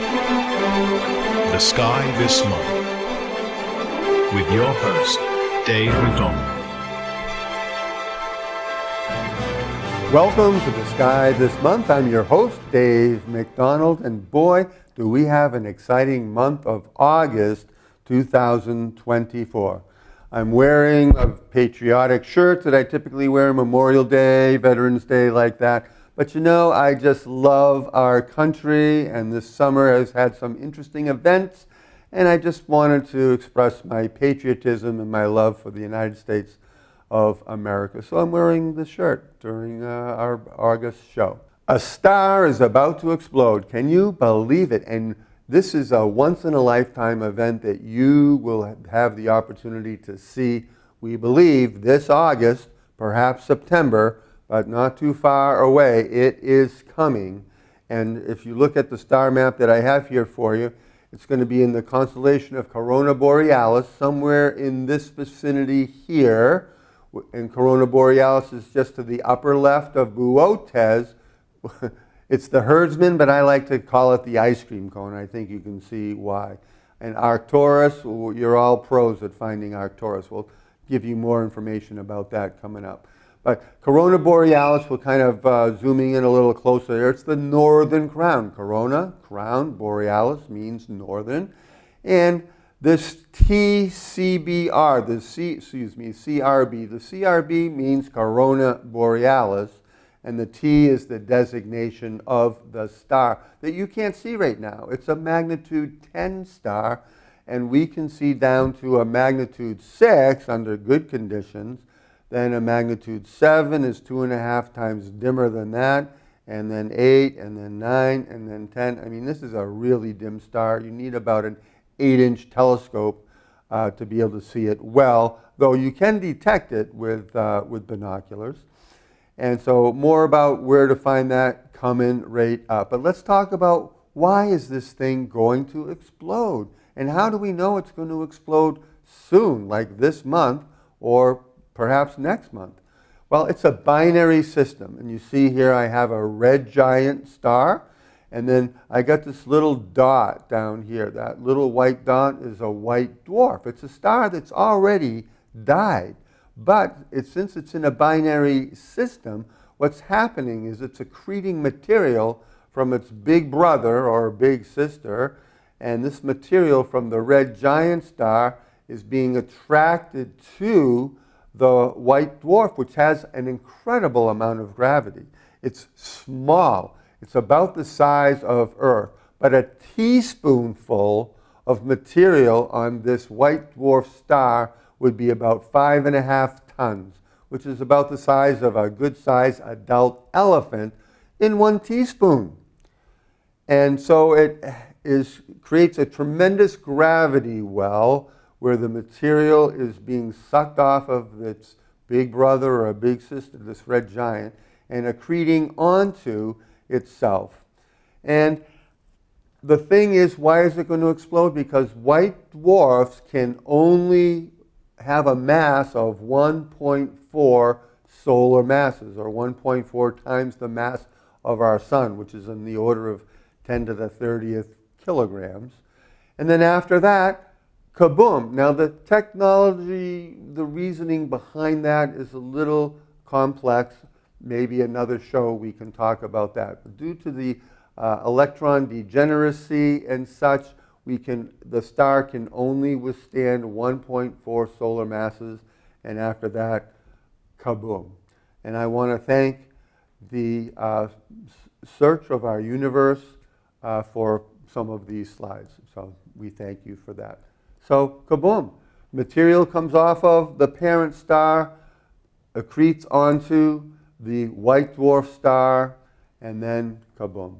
The Sky This Month with your host, Dave McDonald. Welcome to The Sky This Month. I'm your host, Dave McDonald, and boy, do we have an exciting month of August 2024. I'm wearing a patriotic shirt that I typically wear Memorial Day, Veterans Day, like that. But you know, I just love our country, and this summer has had some interesting events, and I just wanted to express my patriotism and my love for the United States of America. So I'm wearing this shirt during our August show. A star is about to explode. Can you believe it? And this is a once-in-a-lifetime event that you will have the opportunity to see, we believe, this August, perhaps September, but not too far away. It is coming. And if you look at the star map that I have here for you, it's going to be in the constellation of Corona Borealis, somewhere in this vicinity here. And Corona Borealis is just to the upper left of Boötes. It's the herdsman, but I like to call it the ice cream cone. I think you can see why. And Arcturus, you're all pros at finding Arcturus. We'll give you more information about that coming up. But Corona Borealis, we're kind of zooming in a little closer here. It's the northern crown. Corona, crown, Borealis means northern. And this TCBR, CRB, the CRB means Corona Borealis, and the T is the designation of the star that you can't see right now. It's a magnitude 10 star, and we can see down to a magnitude 6 under good conditions. Then a magnitude 7 is 2.5 times dimmer than that, and then 8, and then 9, and then 10. I mean, this is a really dim star. You need about an 8-inch telescope to be able to see it well, though you can detect it with binoculars. And so more about where to find that coming right up. But let's talk about why is this thing going to explode? And how do we know it's going to explode soon, like this month or perhaps next month? Well, it's a binary system. And you see here I have a red giant star. And then I got this little dot down here. That little white dot is a white dwarf. It's a star that's already died. But since it's in a binary system, what's happening is it's accreting material from its big brother or big sister. And this material from the red giant star is being attracted to the white dwarf, which has an incredible amount of gravity. It's small. It's about the size of Earth. But a teaspoonful of material on this white dwarf star would be about 5.5 tons, which is about the size of a good-sized adult elephant in 1 teaspoon. And so it creates a tremendous gravity well where the material is being sucked off of its big brother or a big sister, this red giant, and accreting onto itself. And the thing is, why is it going to explode? Because white dwarfs can only have a mass of 1.4 solar masses, or 1.4 times the mass of our sun, which is in the order of 10 to the 30th kilograms. And then after that, kaboom. Now the technology, the reasoning behind that is a little complex. Maybe another show we can talk about that. But due to the electron degeneracy and such, the star can only withstand 1.4 solar masses, and after that, kaboom. And I want to thank the search of our universe for some of these slides. So we thank you for that. So kaboom. Material comes off of the parent star, accretes onto the white dwarf star, and then kaboom.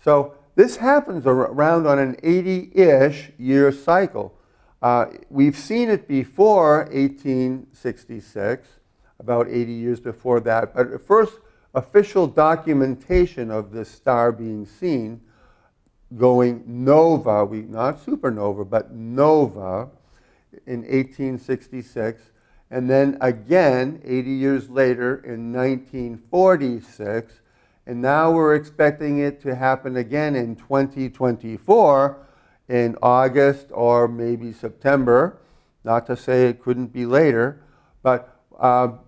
So this happens around on an 80-ish year cycle. We've seen it before 1866, about 80 years before that, but the first official documentation of this star being seen going nova, not supernova, but nova in 1866, and then again 80 years later in 1946, And now we're expecting it to happen again in 2024 in August or maybe September. Not to say it couldn't be later, but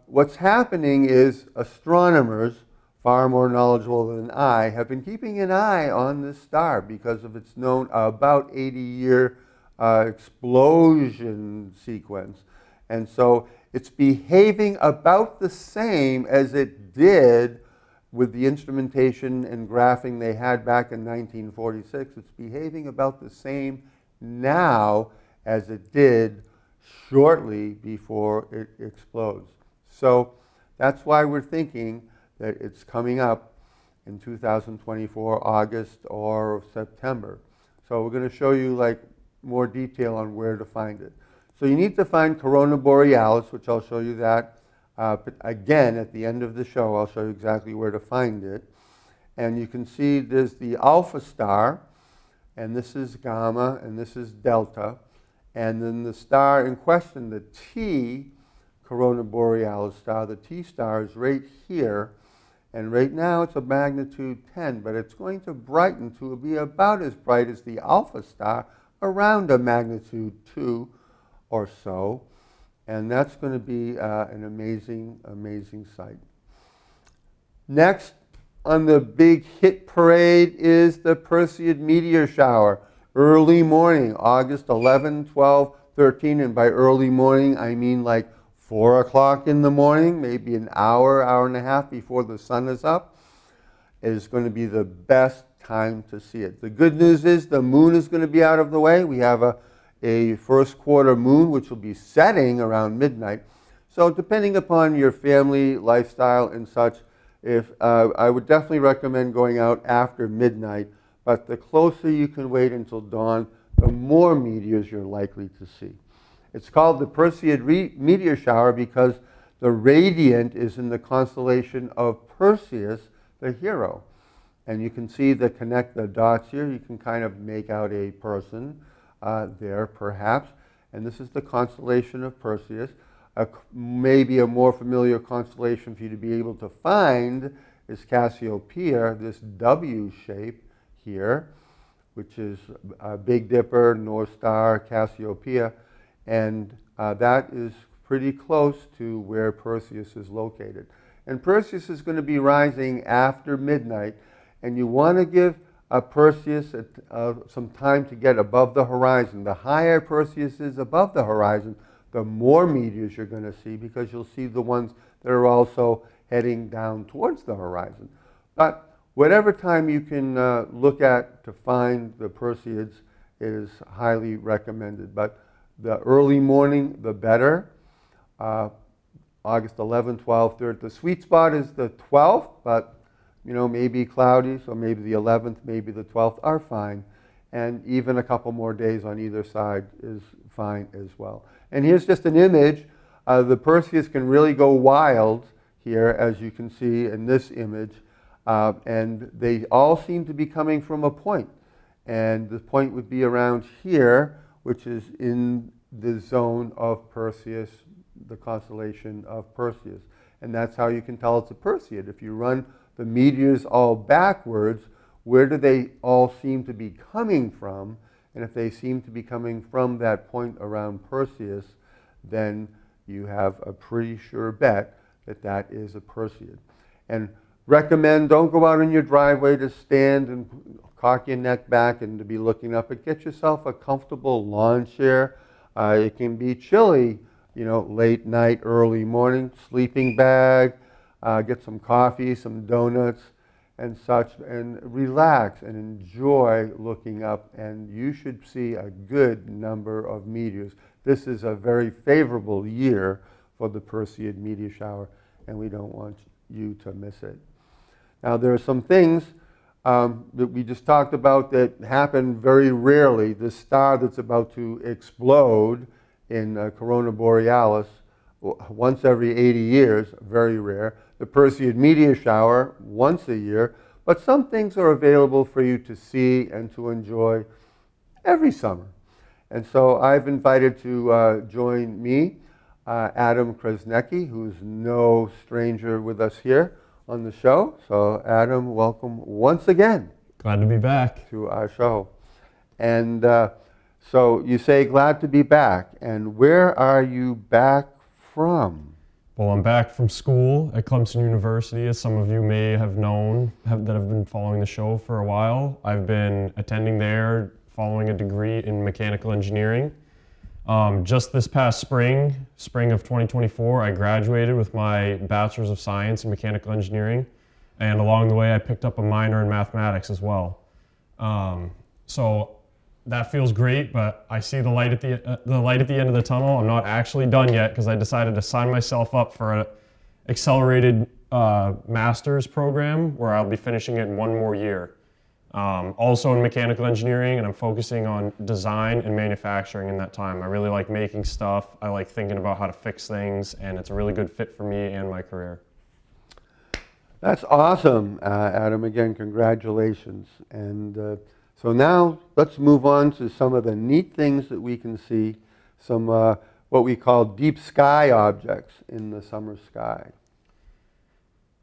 what's happening is astronomers, far more knowledgeable than I, have been keeping an eye on this star because of its known about 80-year explosion sequence. And so it's behaving about the same as it did with the instrumentation and graphing they had back in 1946. It's behaving about the same now as it did shortly before it explodes. So that's why we're thinking that it's coming up in 2024, August or September. So we're going to show you like more detail on where to find it. So you need to find Corona Borealis, which I'll show you that. But again, at the end of the show, I'll show you exactly where to find it. And you can see there's the alpha star, and this is gamma, and this is delta. And then the star in question, the T Corona Borealis star, the T star is right here. And right now it's a magnitude 10, but it's going to brighten to be about as bright as the alpha star, around a magnitude 2 or so. And that's going to be an amazing, amazing sight. Next on the big hit parade is the Perseid meteor shower. Early morning, August 11, 12, 13, and by early morning I mean like 4 o'clock in the morning, maybe an hour, hour and a half before the sun is up. It is going to be the best time to see it. The good news is the moon is going to be out of the way. We have a first quarter moon which will be setting around midnight. So depending upon your family lifestyle and such, I would definitely recommend going out after midnight, but the closer you can wait until dawn, the more meteors you're likely to see. It's called the Perseid meteor shower because the radiant is in the constellation of Perseus, the hero. And you can see connect the dots here. You can kind of make out a person there, perhaps. And this is the constellation of Perseus. Maybe a more familiar constellation for you to be able to find is Cassiopeia, this W shape here, which is Big Dipper, North Star, Cassiopeia. And that is pretty close to where Perseus is located. And Perseus is going to be rising after midnight, and you want to give Perseus some time to get above the horizon. The higher Perseus is above the horizon, the more meteors you're going to see, because you'll see the ones that are also heading down towards the horizon. But whatever time you can look at to find the Perseids is highly recommended. But the early morning, the better. August 11, 12, 13. The sweet spot is the 12th, but maybe cloudy, so maybe the 11th, maybe the 12th are fine. And even a couple more days on either side is fine as well. And here's just an image. The Perseus can really go wild here, as you can see in this image. And they all seem to be coming from a point. And the point would be around here, which is in the zone of Perseus, the constellation of Perseus. And that's how you can tell it's a Perseid. If you run the meteors all backwards, where do they all seem to be coming from? And if they seem to be coming from that point around Perseus, then you have a pretty sure bet that that is a Perseid. And recommend, don't go out in your driveway to stand and cock your neck back and to be looking up, but get yourself a comfortable lawn chair. It can be chilly, late night, early morning, sleeping bag, get some coffee, some donuts and such, and relax and enjoy looking up, and you should see a good number of meteors. This is a very favorable year for the Perseid meteor shower, and we don't want you to miss it. Now, there are some things that we just talked about that happen very rarely. This star that's about to explode in Corona Borealis once every 80 years, very rare. The Perseid meteor shower once a year. But some things are available for you to see and to enjoy every summer. And so I've invited to join me Adam Krasnecki, who's no stranger with us here on the show. So Adam, welcome once again Glad to be back. to our show. And so you say glad to be back. And where are you back from? Well, I'm back from school at Clemson University, as some of you may have known that have been following the show for a while. I've been attending there, following a degree in mechanical engineering. Just this past spring of 2024, I graduated with my Bachelor's of Science in Mechanical Engineering, and along the way I picked up a minor in mathematics as well. So that feels great, but I see the light at the end of the tunnel. I'm not actually done yet because I decided to sign myself up for an accelerated master's program where I'll be finishing it in one more year. Also in mechanical engineering, and I'm focusing on design and manufacturing in that time. I really like making stuff. I like thinking about how to fix things, and it's a really good fit for me and my career. That's awesome, Adam. Again, congratulations. And so now let's move on to some of the neat things that we can see, some what we call deep sky objects in the summer sky.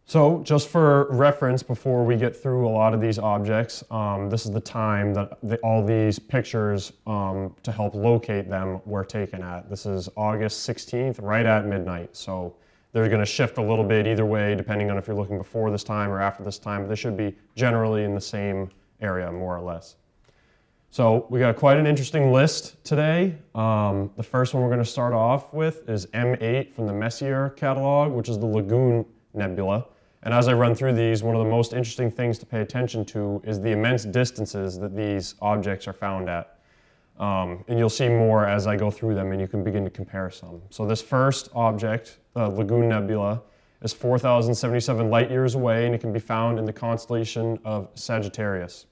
So just for reference, before we get through a lot of these objects, this is the time that all these pictures to help locate them were taken at. This is August 16th, right at midnight. So they're going to shift a little bit either way, depending on if you're looking before this time or after this time. But they should be generally in the same area, more or less. So we got quite an interesting list today. The first one we're going to start off with is M8 from the Messier catalog, which is the Lagoon Nebula. And as I run through these, one of the most interesting things to pay attention to is the immense distances that these objects are found at. And you'll see more as I go through them, and you can begin to compare some. So this first object, the Lagoon Nebula, is 4,077 light years away, and it can be found in the constellation of Sagittarius.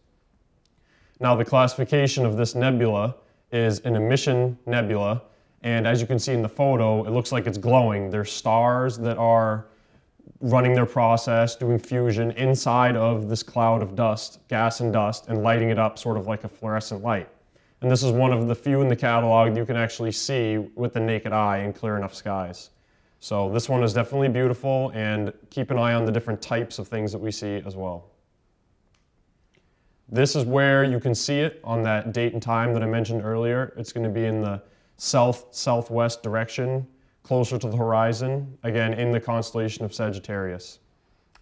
Now, the classification of this nebula is an emission nebula, and as you can see in the photo, it looks like it's glowing. There's stars that are running their process, doing fusion inside of this cloud of dust, gas and dust, and lighting it up sort of like a fluorescent light. And this is one of the few in the catalog that you can actually see with the naked eye in clear enough skies. So this one is definitely beautiful, and keep an eye on the different types of things that we see as well. This is where you can see it on that date and time that I mentioned earlier. It's going to be in the south-southwest direction, closer to the horizon, again in the constellation of Sagittarius.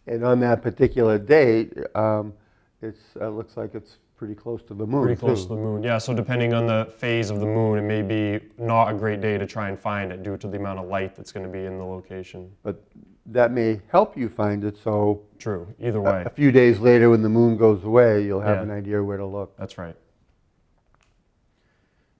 And on that particular date, it looks like it's pretty close to the moon. Pretty close to the moon, yeah. So depending on the phase of the moon, it may be not a great day to try and find it due to the amount of light that's going to be in the location. But that may help you find it, so True, either way. a few days later when the moon goes away, you'll have an idea where to look. That's right.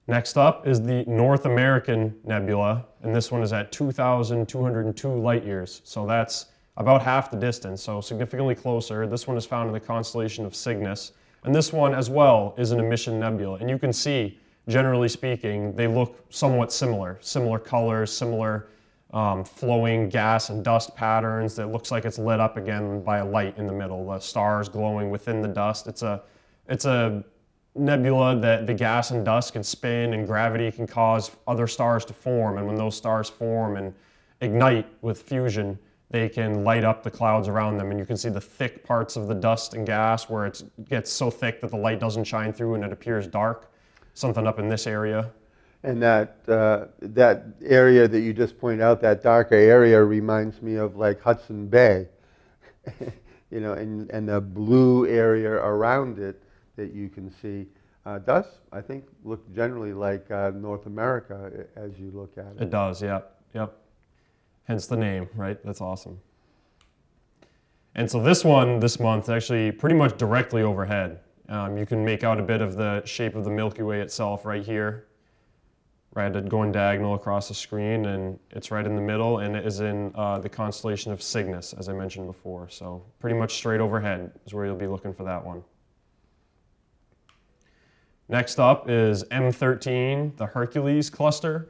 Next up is the North American Nebula, and this one is at 2,202 light years. So that's about half the distance, so significantly closer. This one is found in the constellation of Cygnus. And this one as well is an emission nebula. And you can see, generally speaking, they look somewhat similar. Similar colors, similar flowing gas and dust patterns that looks like it's lit up again by a light in the middle. The stars glowing within the dust. It's a nebula that the gas and dust can spin, and gravity can cause other stars to form. And when those stars form and ignite with fusion, they can light up the clouds around them, and you can see the thick parts of the dust and gas where it gets so thick that the light doesn't shine through and it appears dark. Something up in this area. And that area that you just pointed out, that darker area, reminds me of like Hudson Bay, you know, and the blue area around it that you can see does, I think, look generally like North America as you look at it. It does, yep. Hence the name, right? That's awesome. And so this one, this month, actually pretty much directly overhead. You can make out a bit of the shape of the Milky Way itself right here, right, going diagonal across the screen, and it's right in the middle, and it is in the constellation of Cygnus, as I mentioned before. So pretty much straight overhead is where you'll be looking for that one. Next up is M13, the Hercules cluster.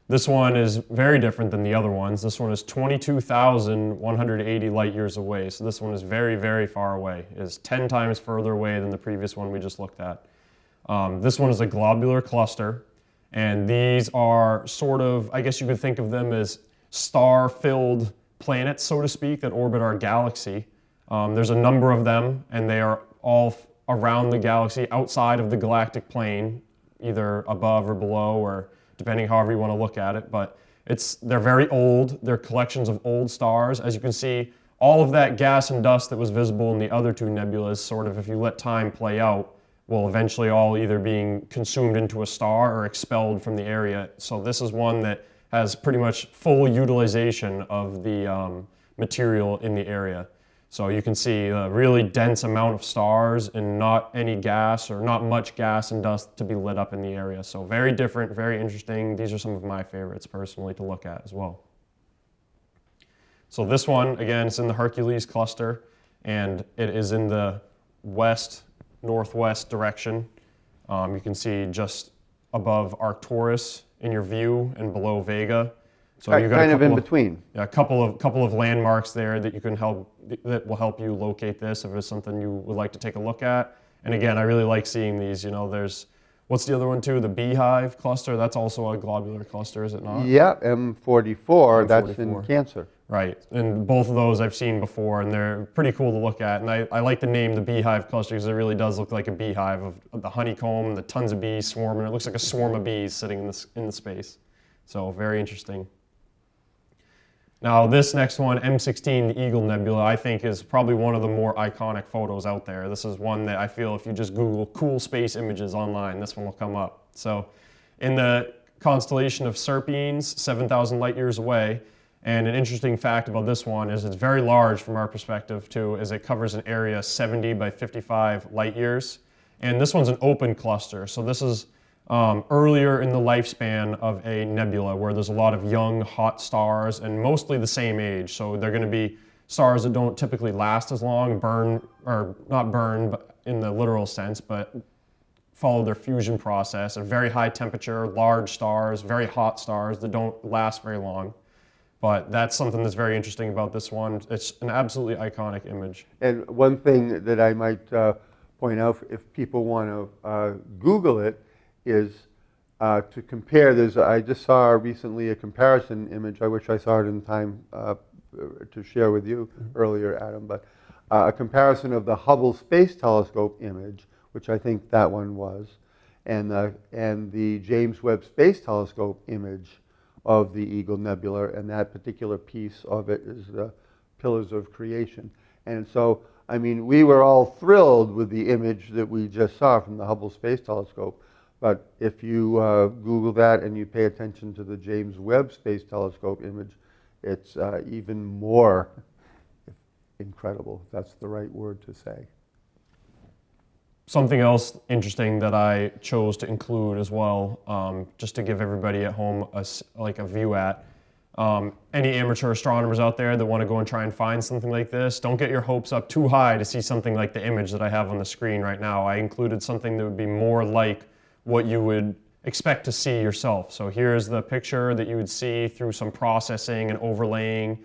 This one is very different than the other ones. This one is 22,180 light years away. So this one is very, very far away. It is 10 times further away than the previous one we just looked at. This one is a globular cluster. And these are sort of, I guess you could think of them as star-filled planets, so to speak, that orbit our galaxy. There's a number of them, and they are all around the galaxy, outside of the galactic plane, either above or below, or depending however you want to look at it. But they're very old. They're collections of old stars. As you can see, all of that gas and dust that was visible in the other two nebulas, sort of, if you let time play out, will eventually all either being consumed into a star or expelled from the area. So this is one that has pretty much full utilization of the material in the area. So you can see a really dense amount of stars and not any gas or not much gas and dust to be lit up in the area. So very different, very interesting. These are some of my favorites personally to look at as well. So this one, again, it's in the Hercules cluster, and it is in the west-northwest direction. You can see just above Arcturus in your view and below Vega. So you've got kind of in between. Yeah, a couple of landmarks there that that will help you locate this if it's something you would like to take a look at. And again, I really like seeing these. You know, there's what's the other one too? The Beehive cluster. That's also a globular cluster, is it not? Yeah, M44. That's in Cancer. Right, and both of those I've seen before, and they're pretty cool to look at. And I like the name, the Beehive cluster, because it really does look like a beehive of the honeycomb, the tons of bees swarming. It looks like a swarm of bees sitting in the space. So very interesting. Now this next one, M16, the Eagle Nebula, I think is probably one of the more iconic photos out there. This is one that I feel if you just Google cool space images online, this one will come up. So in the constellation of Serpens, 7,000 light years away, and an interesting fact about this one is it's very large from our perspective too, as it covers an area 70 by 55 light years. And this one's an open cluster, so this is earlier in the lifespan of a nebula where there's a lot of young, hot stars and mostly the same age. So they're going to be stars that don't typically last as long, not burn but in the literal sense, but follow their fusion process at very high temperature, large stars, very hot stars that don't last very long. But that's something that's very interesting about this one. It's an absolutely iconic image. And one thing that I might point out, if people want to Google it, is to compare. I just saw recently a comparison image. I wish I saw it in time to share with you earlier, Adam. But a comparison of the Hubble Space Telescope image, which I think that one was, and the James Webb Space Telescope image of the Eagle Nebula, and that particular piece of it is the Pillars of Creation. And so, I mean, we were all thrilled with the image that we just saw from the Hubble Space Telescope, but if you Google that and you pay attention to the James Webb Space Telescope image, it's even more incredible, if that's the right word to say. Something else interesting that I chose to include as well, just to give everybody at home a view at. Any amateur astronomers out there that want to go and try and find something like this, don't get your hopes up too high to see something like the image that I have on the screen right now. I included something that would be more like what you would expect to see yourself. So here's the picture that you would see through some processing and overlaying,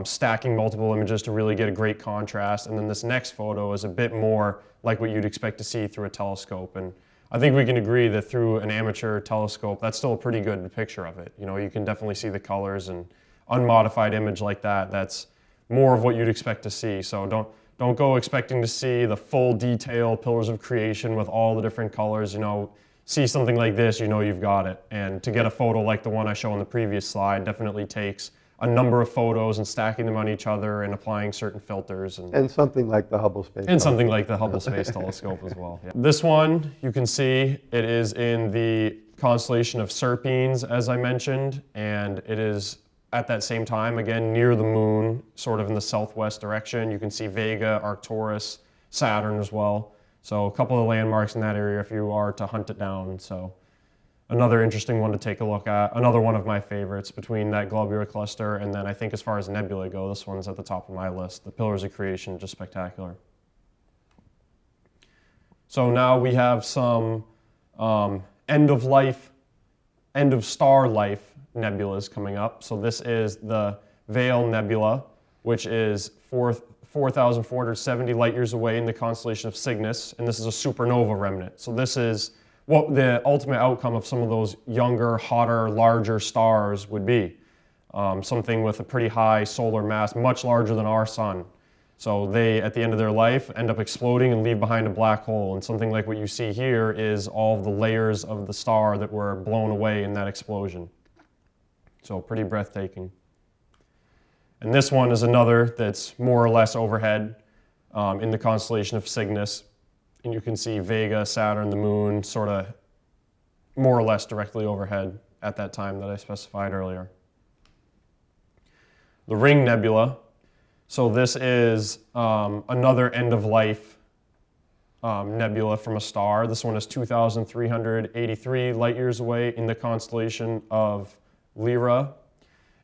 stacking multiple images to really get a great contrast. And then this next photo is a bit more like what you'd expect to see through a telescope. And I think we can agree that through an amateur telescope, that's still a pretty good picture of it. You know, you can definitely see the colors, and unmodified image like that, that's more of what you'd expect to see. So don't go expecting to see the full detail Pillars of Creation with all the different colors. You know, see something like this, you know you've got it. And to get a photo like the one I show on the previous slide definitely takes a number of photos and stacking them on each other and applying certain filters. And something like the Hubble Space Telescope. And something like the Hubble Space Telescope as well. Yeah. This one, you can see, it is in the constellation of Serpens, as I mentioned, and it is at that same time, again, near the moon, sort of in the southwest direction. You can see Vega, Arcturus, Saturn as well. So a couple of landmarks in that area if you are to hunt it down. So another interesting one to take a look at. Another one of my favorites between that globular cluster, and then I think as far as nebula go, this one's at the top of my list. The Pillars of Creation, just spectacular. So now we have some end of star life nebulas coming up. So this is the Veil Nebula, which is 4,470 light years away in the constellation of Cygnus, and this is a supernova remnant. So this is what the ultimate outcome of some of those younger, hotter, larger stars would be. something with a pretty high solar mass, much larger than our sun. So they, at the end of their life, end up exploding and leave behind a black hole. And something like what you see here is all of the layers of the star that were blown away in that explosion. So pretty breathtaking. And this one is another that's more or less overhead in the constellation of Cygnus. And you can see Vega, Saturn, the Moon, sort of more or less directly overhead at that time that I specified earlier. The Ring Nebula. So this is another end-of-life nebula from a star. This one is 2,383 light years away in the constellation of Lyra.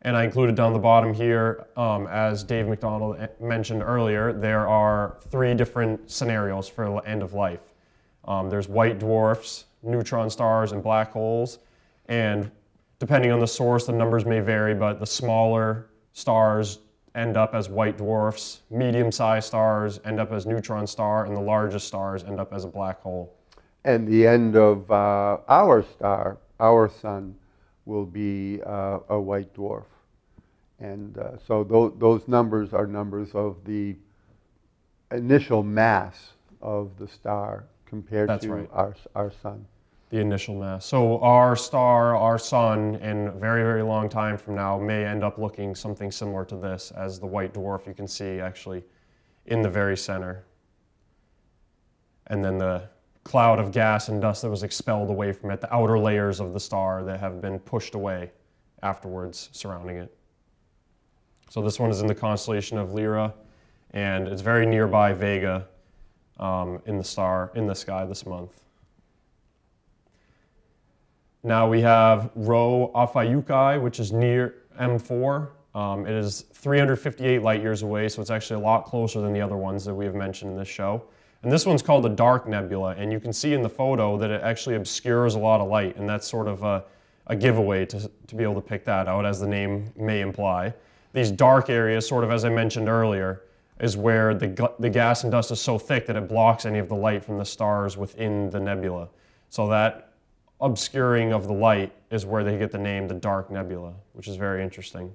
And I included down the bottom here, as Dave McDonald mentioned earlier, there are 3 different scenarios for end of life. There's white dwarfs, neutron stars, and black holes. And depending on the source, the numbers may vary, but the smaller stars end up as white dwarfs, medium-sized stars end up as neutron star, and the largest stars end up as a black hole. And the end of our star, our sun, will be a white dwarf. And so those numbers are numbers of the initial mass of the star compared That's to right. our sun. The initial mass. So our star, our sun, in a very, very long time from now may end up looking something similar to this as the white dwarf you can see actually in the very center. And then the cloud of gas and dust that was expelled away from it, the outer layers of the star that have been pushed away afterwards surrounding it. So this one is in the constellation of Lyra, and it's very nearby Vega in the sky this month. Now we have Rho Ophiuchi, which is near M4. It is 358 light years away, so it's actually a lot closer than the other ones that we have mentioned in this show. And this one's called a dark nebula, and you can see in the photo that it actually obscures a lot of light, and that's sort of a giveaway to be able to pick that out, as the name may imply. These dark areas, sort of as I mentioned earlier, is where the gas and dust is so thick that it blocks any of the light from the stars within the nebula. So that obscuring of the light is where they get the name the dark nebula, which is very interesting.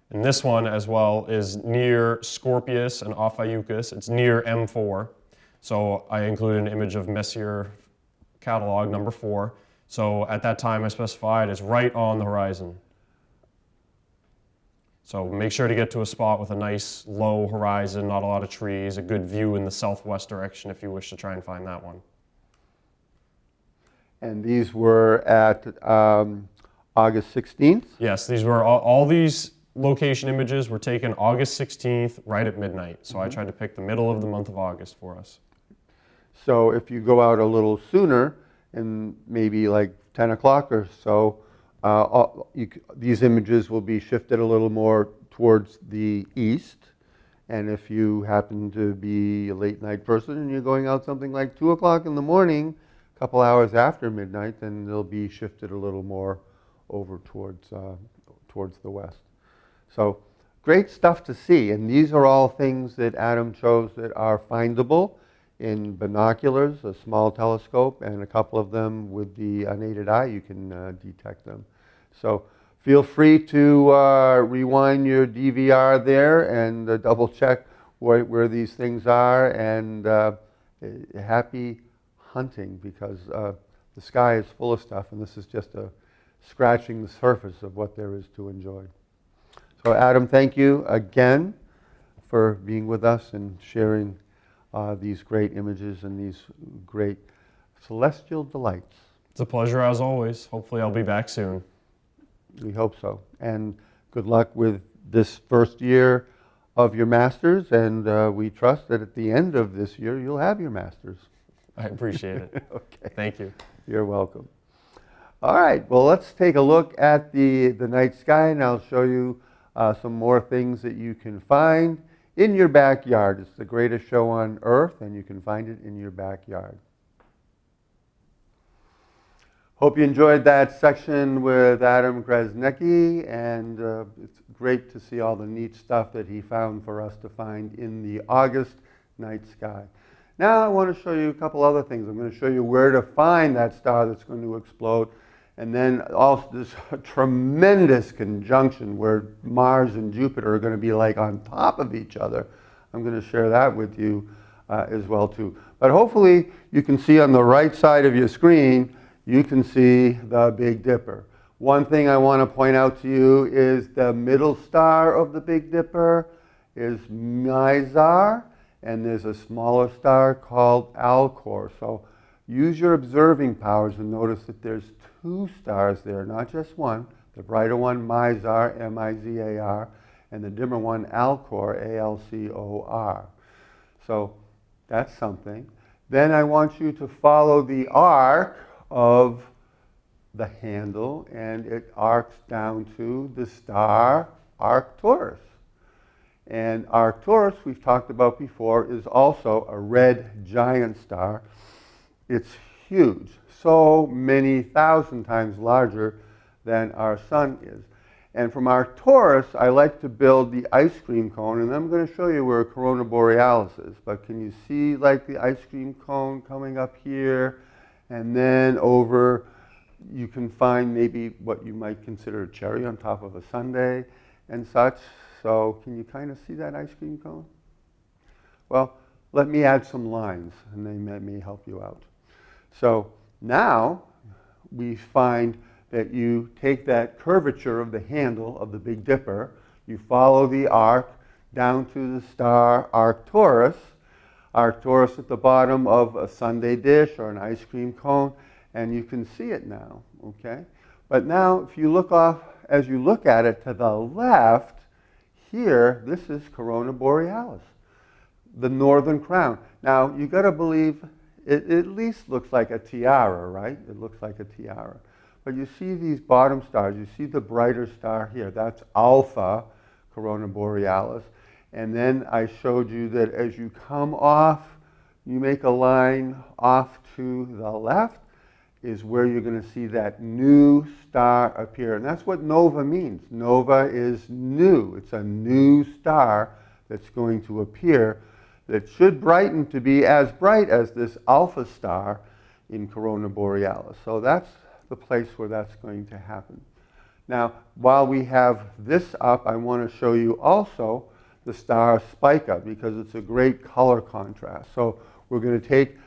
And this one as well is near Scorpius and Ophiuchus. It's near M4. So I included an image of Messier catalog number 4. So at that time I specified it's right on the horizon. So make sure to get to a spot with a nice low horizon, not a lot of trees, a good view in the southwest direction if you wish to try and find that one. And these were at August 16th? Yes, these were all these location images were taken August 16th, right at midnight. So I tried to pick the middle of the month of August for us. So if you go out a little sooner, and maybe like 10 o'clock or so, these images will be shifted a little more towards the east. And if you happen to be a late night person and you're going out something like 2 o'clock in the morning, a couple hours after midnight, then they'll be shifted a little more over towards the west. So great stuff to see. And these are all things that Adam chose that are findable in binoculars, a small telescope, and a couple of them with the unaided eye, you can detect them. So feel free to rewind your DVR there and double check where these things are, and happy hunting, because the sky is full of stuff, and this is just scratching the surface of what there is to enjoy. So Adam, thank you again for being with us and sharing these great images and these great celestial delights. It's a pleasure as always. Hopefully I'll be back soon. We hope so. And good luck with this first year of your master's, and we trust that at the end of this year you'll have your master's. I appreciate it. Okay. Thank you. You're welcome. All right, well, let's take a look at the night sky, and I'll show you some more things that you can find in your backyard. It's the greatest show on earth, and you can find it in your backyard. Hope you enjoyed that section with Adam Krasnecki, and it's great to see all the neat stuff that he found for us to find in the August night sky. Now I want to show you a couple other things. I'm going to show you where to find that star that's going to explode, And then also this tremendous conjunction where Mars and Jupiter are going to be like on top of each other. I'm going to share that with you as well too. But hopefully you can see on the right side of your screen, you can see the Big Dipper. One thing I want to point out to you is the middle star of the Big Dipper is Mizar, and there's a smaller star called Alcor. So use your observing powers and notice that there's two stars there, not just one. The brighter one, Mizar, M-I-Z-A-R, and the dimmer one, Alcor, A-L-C-O-R. So that's something. Then I want you to follow the arc of the handle, and it arcs down to the star Arcturus. And Arcturus, we've talked about before, is also a red giant star. It's huge, so many thousand times larger than our sun is. And from Arcturus, I like to build the ice cream cone, and I'm going to show you where Corona Borealis is. But can you see like the ice cream cone coming up here? And then over, you can find maybe what you might consider a cherry on top of a sundae and such. So can you kind of see that ice cream cone? Well, let me add some lines, and they may help you out. So now we find that you take that curvature of the handle of the Big Dipper, you follow the arc down to the star Arcturus. Arcturus at the bottom of a sundae dish or an ice cream cone, and you can see it now, okay? But now if you look off, as you look at it to the left, here, this is Corona Borealis, the northern crown. Now, you got to believe it at least looks like a tiara, right? It looks like a tiara. But you see these bottom stars, you see the brighter star here, that's Alpha Corona Borealis. And then I showed you that as you come off, you make a line off to the left, is where you're going to see that new star appear. And that's what nova means. Nova is new. It's a new star that's going to appear that should brighten to be as bright as this alpha star in Corona Borealis. So that's the place where that's going to happen. Now, while we have this up, I want to show you also the star Spica, because it's a great color contrast. So we're going to take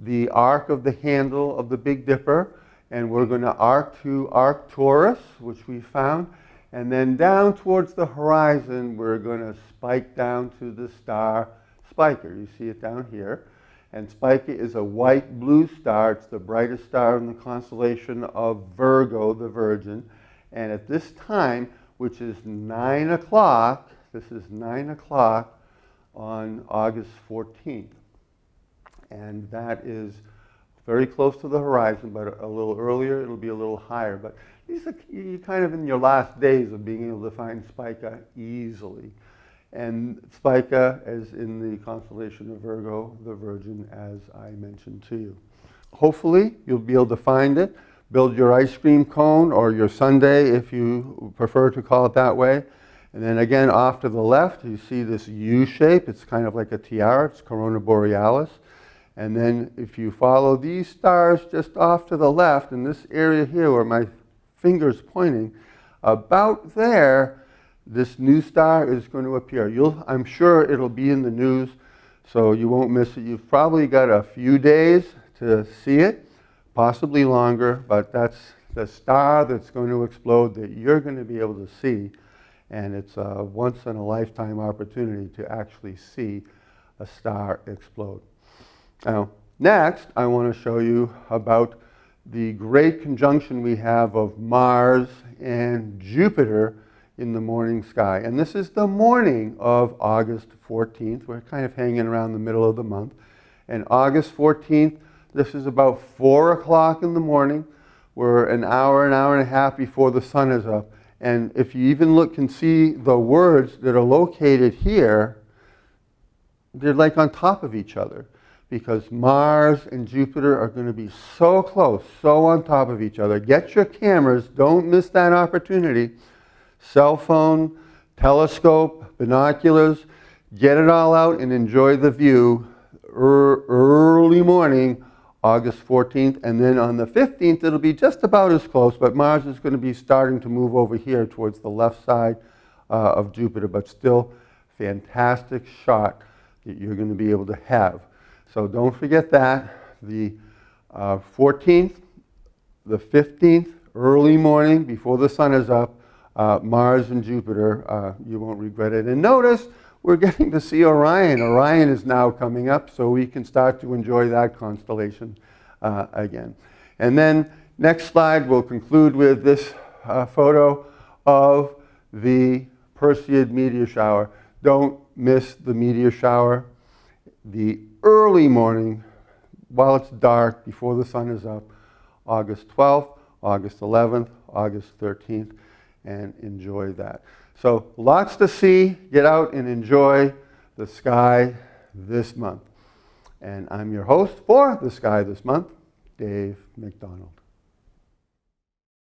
the arc of the handle of the Big Dipper, and we're going to arc to Arcturus, which we found, and then down towards the horizon, we're going to spike down to the star Spica. You see it down here. And Spica is a white-blue star. It's the brightest star in the constellation of Virgo, the Virgin. And at this time, which is 9 o'clock, this is 9 o'clock on August 14th. And that is very close to the horizon, but a little earlier, it'll be a little higher. But these are, you're kind of in your last days of being able to find Spica easily. And Spica is in the constellation of Virgo, the Virgin, as I mentioned to you. Hopefully, you'll be able to find it. Build your ice cream cone or your sundae, if you prefer to call it that way. And then again, off to the left, you see this U shape. It's kind of like a tiara. It's Corona Borealis. And then if you follow these stars just off to the left, in this area here where my finger's pointing, about there, this new star is going to appear. I'm sure it'll be in the news, so you won't miss it. You've probably got a few days to see it, possibly longer, but that's the star that's going to explode that you're going to be able to see. And it's a once-in-a-lifetime opportunity to actually see a star explode. Now, next, I want to show you about the great conjunction we have of Mars and Jupiter in the morning sky. And this is the morning of August 14th. We're kind of hanging around the middle of the month. And August 14th, this is about 4 o'clock in the morning. We're an hour and a half before the sun is up. And if you even look and see the words that are located here, they're like on top of each other, because Mars and Jupiter are going to be so close, so on top of each other. Get your cameras. Don't miss that opportunity. Cell phone, telescope, binoculars. Get it all out and enjoy the view early morning August 14th, and then on the 15th it'll be just about as close, but Mars is going to be starting to move over here towards the left side of Jupiter, but still fantastic shot that you're going to be able to have. So don't forget that. The 14th, the 15th, early morning before the sun is up, Mars and Jupiter, you won't regret it. And notice we're getting to see Orion. Orion is now coming up, so we can start to enjoy that constellation again. And then next slide, we'll conclude with this photo of the Perseid meteor shower. Don't miss the meteor shower. The early morning, while it's dark, before the sun is up, August 12th, August 11th, August 13th, and enjoy that. So lots to see. Get out and enjoy the sky this month. And I'm your host for The Sky This Month, Dave McDonald.